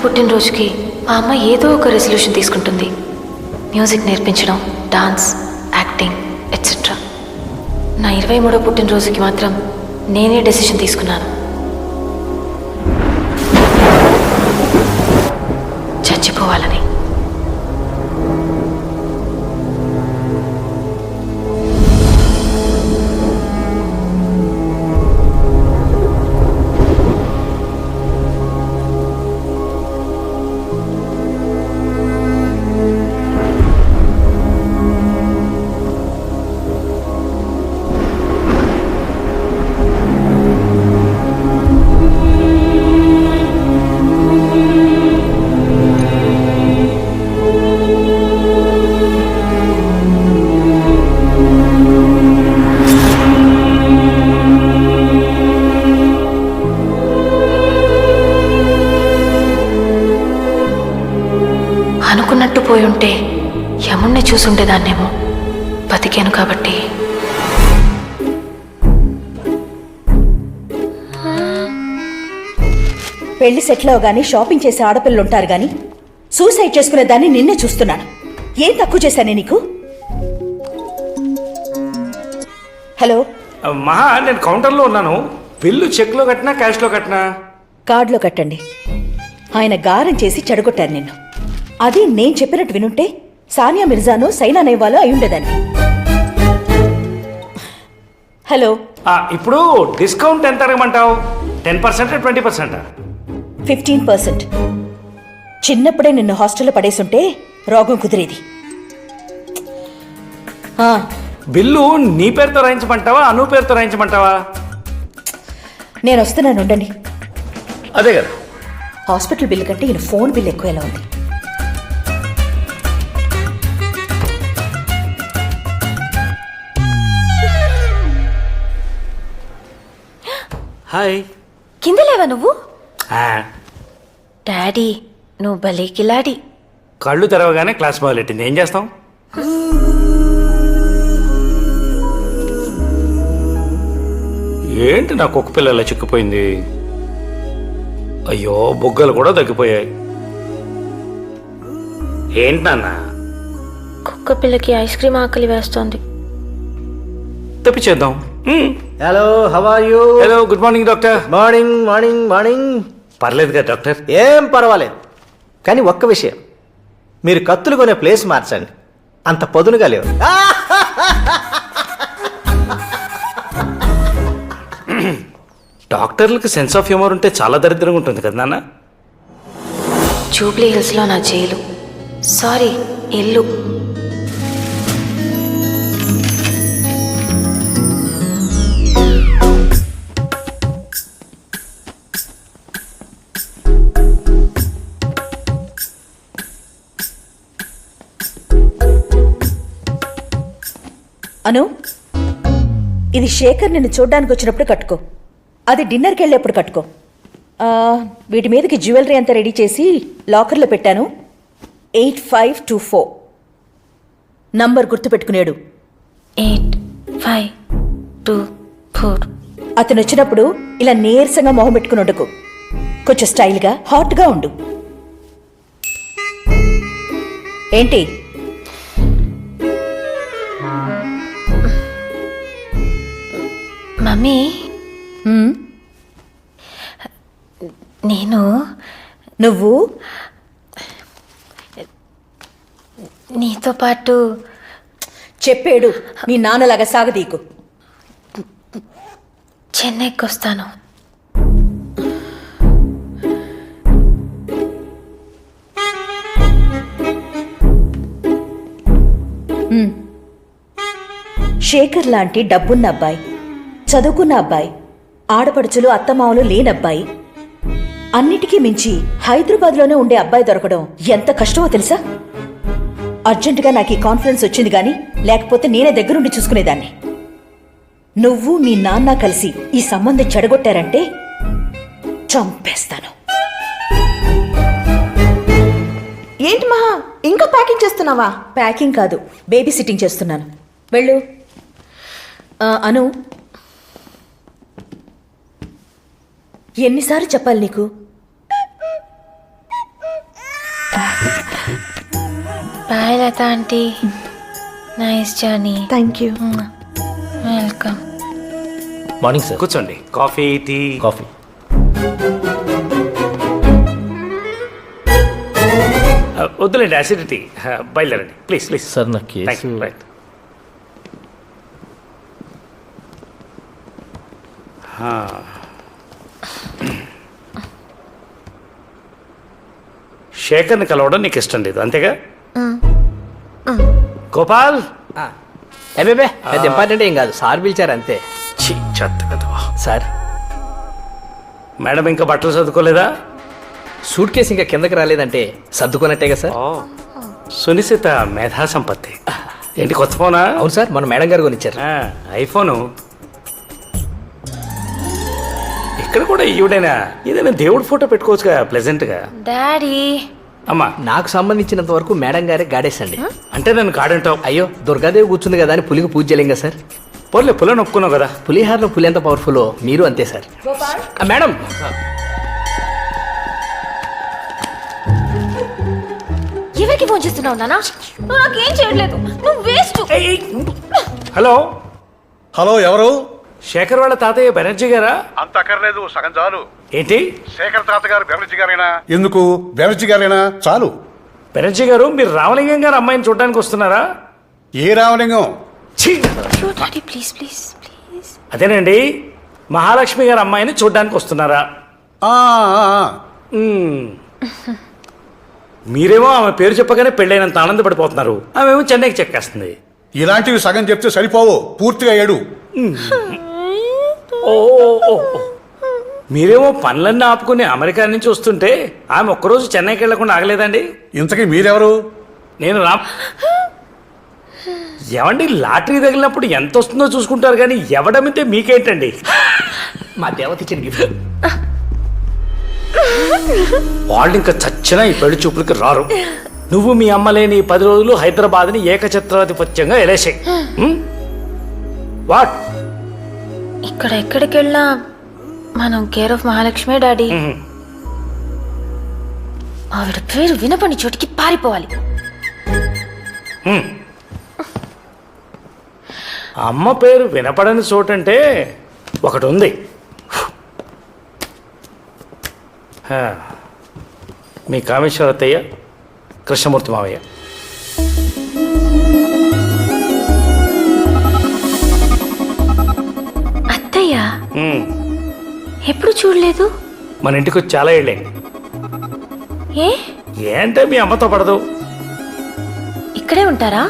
పుట్టినరోజుకి మా అమ్మ ఏదో ఒక రెజల్యూషన్ తీసుకుంటుంది. మ్యూజిక్ నేర్పించడం, డాన్స్, యాక్టింగ్ ఎట్సెట్రా. నా 23వ పుట్టినరోజుకి మాత్రం నేనే డెసిషన్ తీసుకున్నాను. చచ్చిపోవాలని. అనుకున్నట్టు పోయి ఉంటే యముణ్ణి చూసుండేదాన్నేమో. బతికాను కాబట్టి. పెళ్లి సెటిల్ అవగానే షాపింగ్ చేసే ఆడపిల్లలు ఉంటారు గాని సూసైడ్ చేసుకునే దాన్ని నిన్నే చూస్తున్నాను. ఏం తక్కువ చేశానే నీకు? హలో మహా, నేను కౌంటర్లో ఉన్నాను. బిల్లు చెక్లో కట్టినా క్యాష్లో కట్టినా? కార్డులో కట్టండి. ఆయన గారం చేసి చెడగొట్టారు నిన్ను. అది నేను చెప్పినట్టు వినుంటే సానియా మిర్జాను సైనా నెహ్వాలో అయి ఉండేదాన్ని. హలో, ఇప్పుడు డిస్కౌంట్ ఎంత అడగమంటావు? 10%, 20%? 15%. చిన్నప్పుడే నిన్ను హాస్టల్లో పడేసుంటే రోగం కుదిరేది. బిల్లు నీ పేరుతో రాయించమంటావా, అను పేరుతో రాయించమంటావా? నేను వస్తున్నాను, ఉండండి. అదే కదా, హాస్పిటల్ బిల్లు కంటే ఈయన ఫోన్ బిల్ ఎక్కువ ఎలా ఉంది. హాయ్. కింద లేవా నువ్వు? డాడీ నువ్వు భలే కిలాడి. కళ్ళు తెరవగానే క్లాస్ మొదలెట్టింది. ఏం చేస్తాం? ఏంటి నా కుక్క పిల్లల చిక్కిపోయింది? అయ్యో, బుగ్గలు కూడా తగ్గిపోయాయి. ఏంటి నాన్న? కుక్క పిల్లకి ఐస్ క్రీమ్ ఆకలి వేస్తోంది. తెప్పించేద్దాం. Hello, how are you? Hello, good morning doctor. Morning morning morning. పర్లేదు కదా డాక్టర్? ఏం పర్వాలేదు, కానీ ఒక్క విషయం, మీరు కత్తులు కొనే ప్లేస్ మార్చండి. అంత పొదునుగా లేవు. డాక్టర్లకు సెన్స్ ఆఫ్ హ్యూమర్ ఉంటే చాలా దరిద్రంగా ఉంటుంది కదా నాన్న? జూబ్లీ హిల్స్లో నా జైలు, సారీ ఇల్లు. అను, ఇది శేఖర్ నిన్ను చూడ్డానికి వచ్చినప్పుడు కట్టుకో. అది డిన్నర్కి వెళ్ళేప్పుడు కట్టుకో. వీటి మీదకి జ్యువెలరీ అంతా రెడీ చేసి లాకర్లో పెట్టాను. 8524 నంబర్ గుర్తుపెట్టుకునేడు. 8524. అతను వచ్చినప్పుడు ఇలా నీరసంగా మొహం పెట్టుకుని ఉండకు. కొంచెం స్టైల్గా హాట్గా ఉండు. ఏంటి? మమ్మీ, నువ్వు నీతో పాటు చెప్పేడు. మీ నాన్నలాగా సాగదీకు. చెన్నైకి వస్తాను. శేఖర్ లాంటి డబ్బున్న అబ్బాయి, చదువుకున్న అబ్బాయి, ఆడపడుచులు అత్తమామలు లేనబ్బాయి, అన్నిటికీ మించి హైదరాబాద్లోనే ఉండే అబ్బాయి దొరకడం ఎంత కష్టమో తెలుసా? అర్జెంటుగా నాకు ఈ కాన్ఫిడెన్స్ వచ్చింది గాని లేకపోతే నేనే దగ్గరుండి చూసుకునేదాన్ని. నువ్వు మీ నాన్న కలిసి ఈ సంబంధం చెడగొట్టారంటే చంపేస్తాను. ఏంటి మహా, ఇంకా ప్యాకింగ్ చేస్తున్నావా? ప్యాకింగ్ కాదు, బేబీ సిట్టింగ్ చేస్తున్నాను. వెళ్ళు. అను, ఎన్నిసార్లు చెప్పాలి నీకు? Bye Latha aunty. Nice journey. Thank you. Welcome. Morning sir. కూర్చోండి. Coffee, tea. కాఫీ. వద్దులేండి, అసిడిటీ. బయలుదేరండి ప్లీజ్ ప్లీజ్. సార్ నా కేసు. రైట్. శేఖర్ని కలవడం నీకు ఇష్టం లేదు అంతేగా? గోపాల్. అబ్బే పెద్ద ఇంపార్టెంట్ ఏం కాదు, సార్ పిలిచారు అంతే. ఛీ, చెత్త కదవా. సార్ మేడం ఇంకా బట్టలు చదువుకోలేదా? సూట్ కేసు ఇంకా కిందకి రాలేదంటే సర్దుకున్నట్టేగా సార్. సునిశ్చిత మేధా సంపత్తి. ఏంటి కొత్త ఫోనా? అవును సార్, మన మేడం గారు కొనిచ్చారు. ఐఫోను. ఇక్కడ కూడా ఈవిడైనా ఏదైనా దేవుడి ఫోటో పెట్టుకోవచ్చుగా ప్లెజెంట్గా. డాడీ. అమ్మా, నాకు సంబంధించినంత వరకు మేడం గారే గాడేసండి. అంటే నన్ను కాడంటావు? అయ్యో, దుర్గాదేవి కూర్చుంది కదా అని పులికి పూజ చేయలేం కదా సార్. పోలే, పులని ఒప్పుకున్నావు కదా. పులిహారలో పులి ఎంత పవర్ఫుల్ మీరు అంతే సార్. మేడం ఎవరికి ఫోన్ చేస్తున్నావు నానా? నువ్వు నాకేం చేయట్లేదు. నువ్వు వేస్ట్. హలో. హలో, ఎవరు? శేఖర్ వాళ్ళ తాతయ్య బెనర్జీ గారా? అంత అక్కర్లేదు, సగం చాలు. ఏంటి? శేఖర్ తాత గారు బెనర్జీ గారేనా? ఎందుకు బెనర్జీ గారేనా? చాలు. బెనర్జీ గారు, మీరు రామలింగం గారు అమ్మాయిని చూడడానికి వస్తున్నారా? ఏ రామలింగం? ఛీ! Daddy please please please. అదేనండి, మహాలక్ష్మి గారు అమ్మాయిని చూడడానికి వస్తున్నారా? ఆ, ఆ, ఆ. మ్మ్. మీరేమో ఆమె పేరు చెప్పగానే పెళ్ళైనంత ఆనందపడిపోతున్నారు, ఆమెమో చెన్నైకి చెక్కేస్తుంది. ఇలాంటివి సగం చెప్తే సరిపోవు, పూర్తిగా ఏడు. ఓ ఓ, ఓ. మీరేమో పనులన్నీ ఆపుకుని అమెరికా నుంచి వస్తుంటే ఆమె ఒక్కరోజు చెన్నైకి వెళ్లకుండా ఆగలేదండి. ఇంతకీ మీరెవరు? నేను ఏమండి, లాటరీ తగిలినప్పుడు ఎంత వస్తుందో చూసుకుంటారు కానీ ఎవడమితే మీకేంటండి? మా దేవత ఇచ్చిన గిఫ్ట్. వాళ్ళు ఇంకా చచ్చినా ఈ పెళ్లి చూపులకి రారు. నువ్వు మీ అమ్మ లేని 10 రోజులు హైదరాబాద్ని ఏకఛత్రాధిపత్యంగా ఎలేసాయి. వాట్? ఇక్కడ ఎక్కడికి వెళ్ళినా మనం కేర్ ఆఫ్ మహాలక్ష్మి డాడీ. ఆవిడ పేరు వినపని చోటికి పారిపోవాలి. అమ్మ పేరు వినపడని చోటంటే ఒకటి ఉంది. మీ కామేశ్వరత్తయ్య, కృష్ణమూర్తి మావయ్య. అత్తయ్య ఎప్పుడు చూడలేదు. మన ఇంటికి వచ్చి చాలా ఏళ్ళే. ఏ ఏంటే మీ అమ్మతో పడదు? ఇక్కడే ఉంటారా?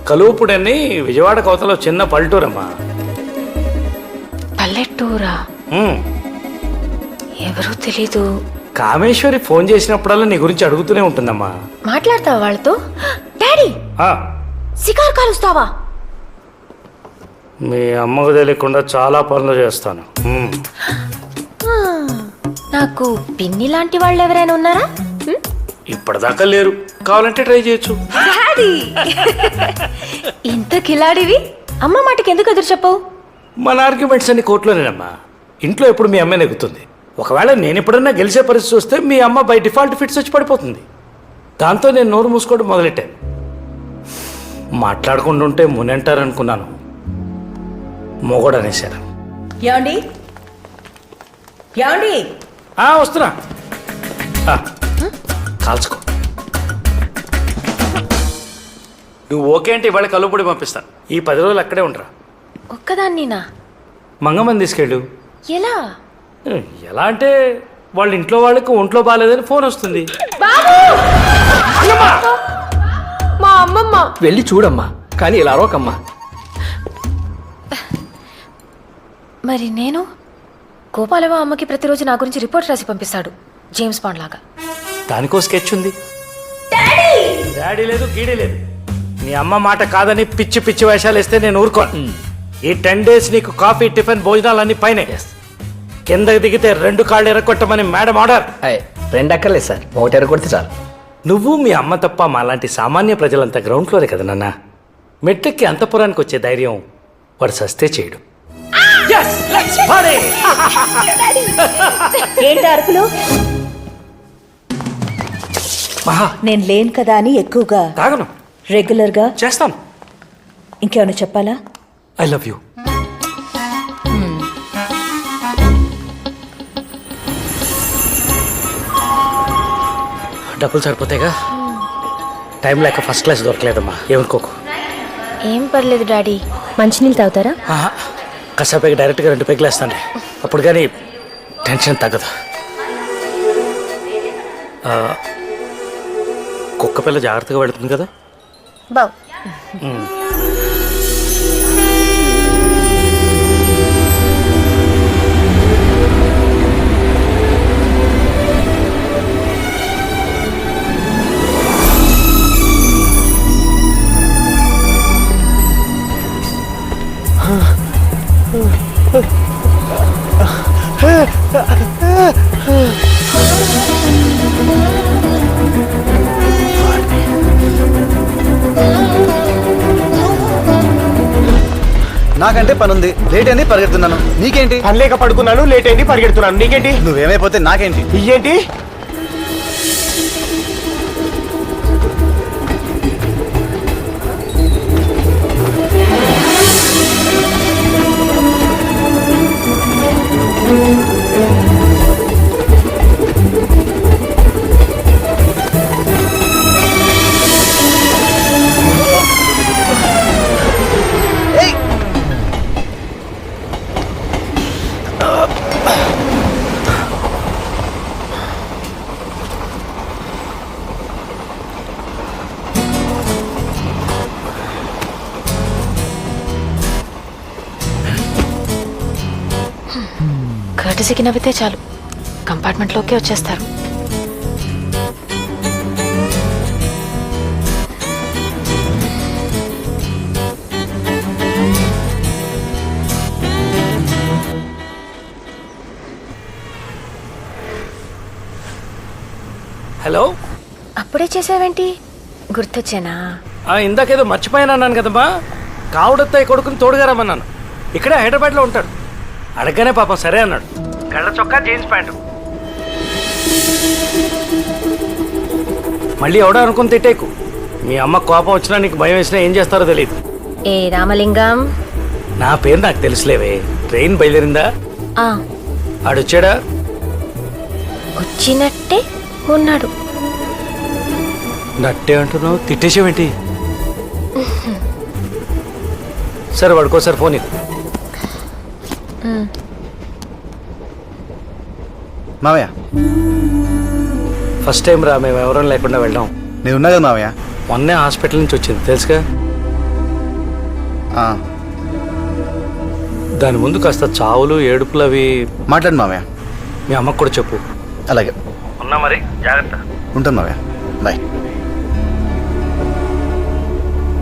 కలువుపుడని విజయవాడ కోతలో చిన్న పల్లెటూరమ్మా. పల్లెటూరా? ఎవరూ తెలీదు. కామేశ్వరి ఫోన్ చేసినప్పుడల్లా నీ గురించి అడుగుతూనే ఉంటుందమ్మా. మాట్లాడతావా వాళ్ళతో? డాడీ, సికార్ కాలుస్తావా? మీ అమ్మకు తెలియకుండా చాలా పనులు చేస్తాను. నాకు పిన్ని లాంటి వాళ్ళు ఎవరైనా ఉన్నారా? ఇప్పటిదాకా లేరు, కావాలంటే ట్రై చేయొచ్చు. డాడీ, ఇంత కిలాడివి అమ్మ మాటకి ఎందుకు ఎదురు చెప్పవు? మన ఆర్గ్యుమెంట్స్ అన్ని కోర్టులోనేనమ్మా. ఇంట్లో ఎప్పుడు మీ అమ్మాయి నెగ్గుతుంది. ఒకవేళ నేను ఎప్పుడన్నా గెలిచే పరిస్థితి వస్తే మీ అమ్మ బై డిఫాల్ట్ ఫిట్స్ వచ్చి పడిపోతుంది. దాంతో నేను నోరు మూసుకోవడం మొదలెట్టాను. మాట్లాడుకుంటుంటే మునంటారనుకున్నాను, మొగోడు అనేశారు. ఏమండి ఏమండి? వస్తున్నా. కాల్చుకో. నువ్వు ఓకే అంటే ఇవాళ కలుపుడి పంపిస్తాను. ఈ 10 రోజులు అక్కడే ఉండరా. ఒక్కదాన్నినా? మంగమ్మని తీసుకెళ్ళు. ఎలా? ఎలా అంటే వాళ్ళ ఇంట్లో వాళ్ళకి ఒంట్లో బాగాలేదని ఫోన్ వస్తుంది. మా అమ్మమ్మ. వెళ్ళి చూడమ్మా, కానీ ఇలా అరవకమ్మా. మరి నేను? గోపాలవ అమ్మకి ప్రతిరోజు నా గురించి రిపోర్ట్ రాసి పంపిస్తాడు, జేమ్స్ బాండ్ లాగా. దానికో స్కెచ్ ఉంది. డాడీ లేదు, గీడీ లేదు. నీ అమ్మ మాట కాదని పిచ్చి పిచ్చి వేషాలు వేస్తే నేను ఊరుకోను. ఈ 10 days నీకు కాఫీ, టిఫిన్, భోజనాలన్నీ పైనే. కిందకి దిగితే 2 కాళ్ళు ఎరగొట్టమని మేడం ఆర్డర్. 2 అక్కర్లేదు సార్, 1 ఎరగొడితే చాలు. నువ్వు మీ అమ్మ తప్ప మాలాంటి సామాన్య ప్రజలంతా గ్రౌండ్ ఫ్లోరే కదా నాన్న. మెట్లెక్కి అంతపురానికి వచ్చే ధైర్యం వాడు సస్తే చేయడు. ఏంటి అరుపులు? మహా నేను లేను కదా అని ఎక్కువగా తాగను, రెగ్యులర్గా చేస్తాను. ఇంకేమైనా చెప్పాలా? I love you. డబ్బులు సరిపోతాయిగా? టైం లేక ఫస్ట్ క్లాస్ దొరకలేదమ్మా, ఏమనుకోకు. ఏం పర్లేదు డాడీ. మంచినీళ్ళు తాగుతారా? కసాపైకి డైరెక్ట్గా 2 పెగ్గులు వేస్తాను, అప్పుడు కానీ టెన్షన్ తగ్గదు. కుక్క పిల్ల జాగ్రత్తగా పెడుతుంది కదా? బావ్. నాకంటే పనుంది, లేట్ అయింది, పరిగెడుతున్నాను. నీకేంటి? పని లేక పడుకున్నాను, లేట్ అయింది, పరిగెడుతున్నాను. నీకేంటి? నువ్వేమైపోతే నాకేంటి? ఇయ్యేంటి? కర్టసీకి నవ్వితే చాలు, కంపార్ట్మెంట్లోకి వచ్చేస్తారు. హలో. అప్పుడే చేసావేంటి? గుర్తొచ్చానా? ఇందాకేదో మర్చిపోయాను అన్నాను కదమ్మా. కావుడత్తయ్య కొడుకుని తోడుగా రమ్మన్నాను. ఇక్కడే హైదరాబాద్లో ఉంటాడు. అడగగానే పాపం సరే అన్నాడు. గళ్ళ చొక్కా, జీన్స్ ప్యాంటు. మళ్ళీ ఎవడో అనుకుని తిట్టేకు. మీ అమ్మ కోపం వచ్చినా నీకు భయం వేసినా ఏం చేస్తారో తెలియదు. ఏ రామలింగం, నా పేరు నాకు తెలుసులేవే. ట్రైన్ బయలుదేరిందా? ఆడొచ్చాడా? వచ్చినట్టే ఉన్నాడు. నట్టే అంటున్నావు, తిట్టేసావేంటి? సరే వాడుకోసారి ఫోన్ ఇవ్వు. మావయ్య, ఫస్ట్ టైం రా మేము ఎవరం లేకుండా వెళ్ళాం. నేను ఉన్నా కదా మావయ్య. మొన్నే హాస్పిటల్ నుంచి వచ్చింది తెలుసుగా. దాని ముందు కాస్త చావులు ఏడుపులు అవి మాట్లాడు మావయ్య. మీ అమ్మకు కూడా చెప్పు. అలాగే. ఉన్నా మరి, జాగ్రత్త. ఉంటాను మావయ్య, బాయ్.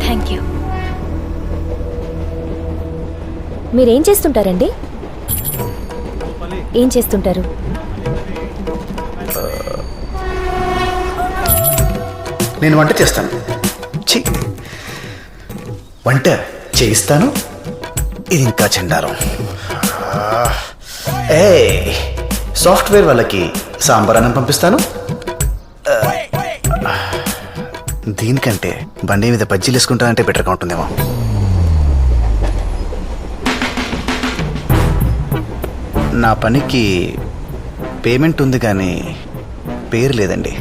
Thank you. మీరేం చేస్తుంటారండి? ఏం చేస్తుంటారు? నేను వంట చేస్తాను. వంట చేయిస్తాను. ఇది ఇంకా చెండారం. సాఫ్ట్వేర్ వాళ్ళకి సాంబార్ అన్నం పంపిస్తాను. దీనికంటే బండి మీద బజ్జీలు వేసుకుంటానంటే బెటర్గా ఉంటుందేమో. నా పనికి పేమెంట్ ఉంది కానీ పేరు లేదండి.